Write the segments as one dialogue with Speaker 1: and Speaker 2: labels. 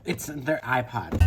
Speaker 1: It's their iPod.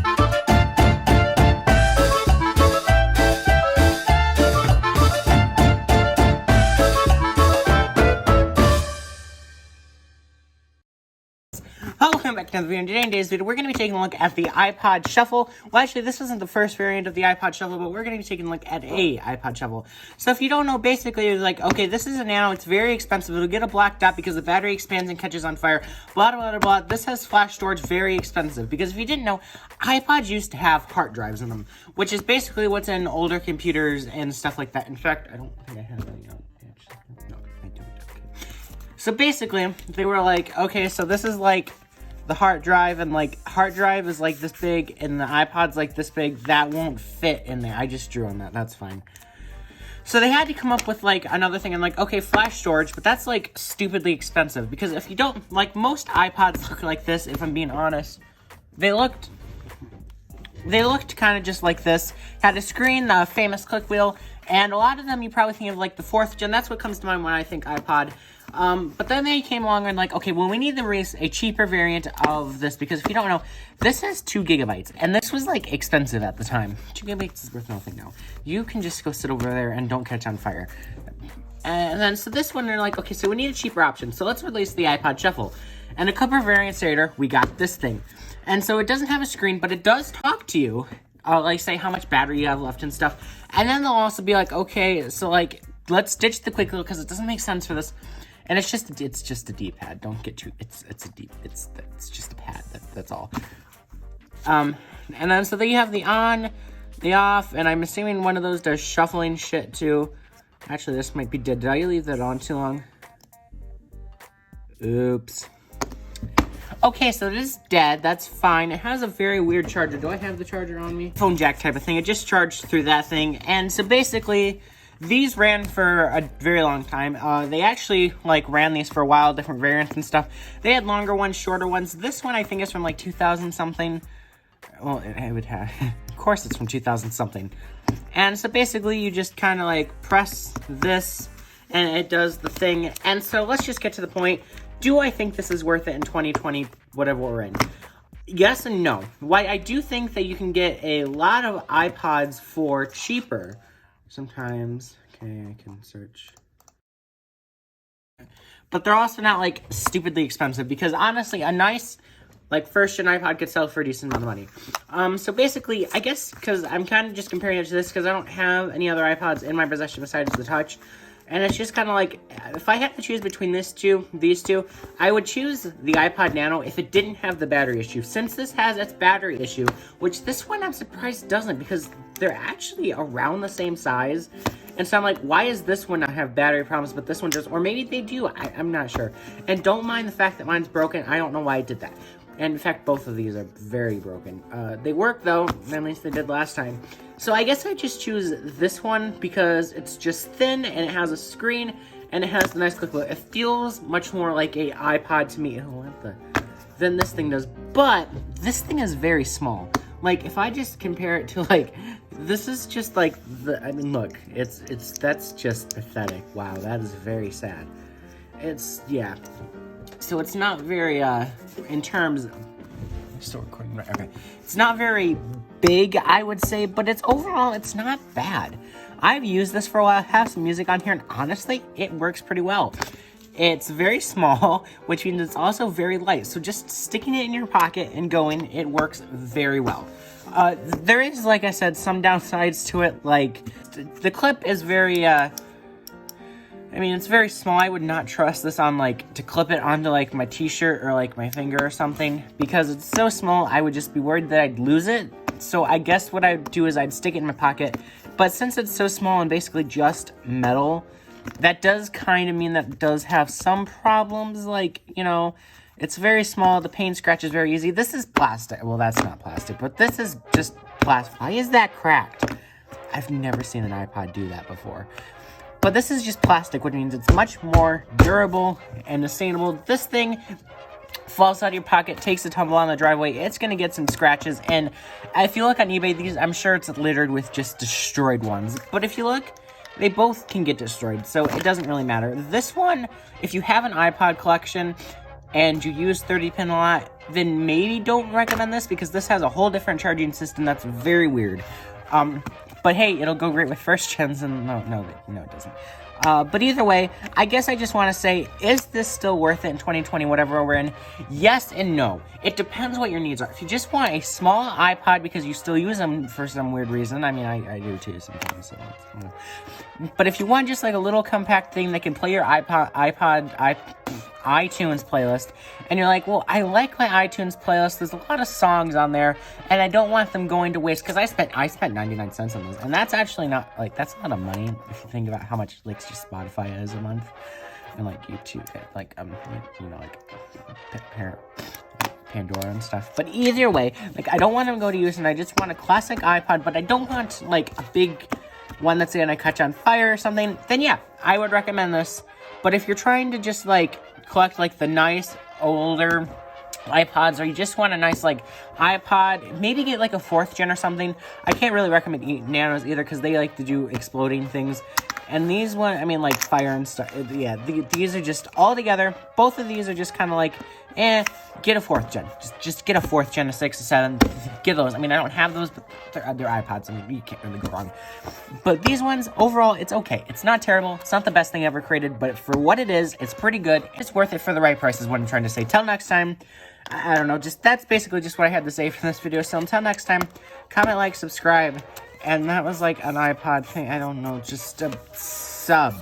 Speaker 1: Welcome back to another video. In today's video, we're going to be taking a look at the iPod Shuffle. Well, actually, this isn't the first variant of the iPod Shuffle, but we're going to be taking a look at a iPod Shuffle. So if you don't know, basically, it's like, okay, this is a Nano. It's very expensive. It'll get a black dot because the battery expands and catches on fire. Blah, blah, blah, blah. This has flash storage, very expensive. Because if you didn't know, iPods used to have hard drives in them, which is basically what's in older computers and stuff like that. In fact, I don't think I have any on. No, I don't. Okay. So basically, they were like, okay, so this is like the hard drive, and like hard drive is like this big and the iPod's like this big. That won't fit in there. I just drew on that. That's fine. So they had to come up with like another thing and like, okay, flash storage, but that's like stupidly expensive because if you don't, like most iPods look like this, if I'm being honest. They looked kind of just like this. Had a screen, the famous click wheel, and a lot of them you probably think of like the 4th gen. That's what comes to mind when I think iPod. But then they came along and like, okay, well, we need to release a cheaper variant of this because if you don't know, this has 2 gigabytes, and this was like expensive at the time. 2 gigabytes is worth nothing now. You can just go sit over there and don't catch on fire. And then, so this one, they're like, okay, so we need a cheaper option, so let's release the iPod Shuffle. And a couple of variants later, we got this thing. And so it doesn't have a screen, but it does talk to you, like say how much battery you have left and stuff. And then they'll also be like, okay, so like, let's ditch the quick wheel because it doesn't make sense for this. And it's just a D-pad. Don't get too. It's just a pad. That's all. And then so then you have the on, the off, and I'm assuming one of those does shuffling shit too. Actually, this might be dead. Did I leave that on too long? Oops. Okay, so it is dead. That's fine. It has a very weird charger. Do I have the charger on me? Phone jack type of thing. It just charged through that thing. And so basically, these ran for a very long time. They actually like ran these for a while, different variants and stuff. They had longer ones, shorter ones. This one I think is from like 2000 something. Well, it would have. Of course, it's from 2000 something. And so basically, you just kind of like press this, and it does the thing. And so let's just get to the point. Do I think this is worth it in 2020, whatever we're in? Yes and no. Why I do think that you can get a lot of iPods for cheaper. Sometimes, okay, I can search. But they're also not like stupidly expensive because honestly, a nice like 1st gen iPod could sell for a decent amount of money. So basically, I guess because I'm kind of just comparing it to this because I don't have any other iPods in my possession besides the Touch. And it's just kind of like, if I had to choose between these two, I would choose the iPod Nano if it didn't have the battery issue. Since this has its battery issue, which this one I'm surprised doesn't because they're actually around the same size. And so I'm like, why does this one not have battery problems, but this one does? Or maybe they do, I'm not sure. And don't mind the fact that mine's broken. I don't know why it did that. And in fact, both of these are very broken. They work though, at least they did last time. So I guess I just choose this one because it's just thin and it has a screen and it has the nice click wheel. It feels much more like a iPod to me than this thing does. But this thing is very small. Like if I just compare it to like, this is just like I mean, look, that's just pathetic. Wow, that is very sad. Yeah. So it's not very, in terms of, I'm still recording, right? Okay. It's not very big, I would say, but overall, it's not bad. I've used this for a while, have some music on here, and honestly, it works pretty well. It's very small, which means it's also very light. So just sticking it in your pocket and going, it works very well. There is, like I said, some downsides to it, like the clip is very, I mean, it's very small. I would not trust this on, like, to clip it onto, like, my t-shirt or, like, my finger or something. Because it's so small, I would just be worried that I'd lose it. So I guess what I'd do is I'd stick it in my pocket. But since it's so small and basically just metal, that does kind of mean that it does have some problems. Like, you know, it's very small. The paint scratch is very easy. This is plastic. Well, that's not plastic, but this is just plastic. Why is that cracked? I've never seen an iPod do that before. But this is just plastic, which means it's much more durable and sustainable. This thing falls out of your pocket, takes a tumble on the driveway. It's going to get some scratches. And if you look on eBay, these, I'm sure it's littered with just destroyed ones. But if you look, they both can get destroyed. So it doesn't really matter. This one, if you have an iPod collection and you use 30-pin a lot, then maybe don't recommend this, because this has a whole different charging system that's very weird. But hey, it'll go great with first gens, and no, it doesn't. But either way, I guess I just want to say, is this still worth it in 2020, whatever we're in? Yes and no. It depends what your needs are. If you just want a small iPod because you still use them for some weird reason, I mean, I do too sometimes. So, but if you want just like a little compact thing that can play your iTunes playlist, and you're like, well, I like my iTunes playlist, there's a lot of songs on there, and I don't want them going to waste, because I spent 99 cents on those, and that's actually not, like, that's a lot of money, if you think about how much, like, just Spotify is a month, and, like, YouTube, like, you know, like, Pandora and stuff. But either way, like, I don't want them to go to use, and I just want a classic iPod, but I don't want, like, a big one that's gonna catch on fire or something, then yeah, I would recommend this. But if you're trying to just, like, collect, like, the nice, older iPods, or you just want a nice, like, iPod, maybe get, like, a 4th gen or something. I can't really recommend Nanos either, because they like to do exploding things. And these one, I mean, like, fire and stuff, yeah, these are just, all together, both of these are just kind of like, get a 4th gen. Just get a 4th gen, a 6, a 7, get those. I mean, I don't have those, but they're iPods, I mean, you can't really go wrong. But these ones, overall, it's okay. It's not terrible, it's not the best thing ever created, but for what it is, it's pretty good. It's worth it for the right price is what I'm trying to say. Till next time, I don't know, that's basically just what I had to say for this video. So until next time, comment, like, subscribe, and that was like an iPod thing, I don't know, just a sub.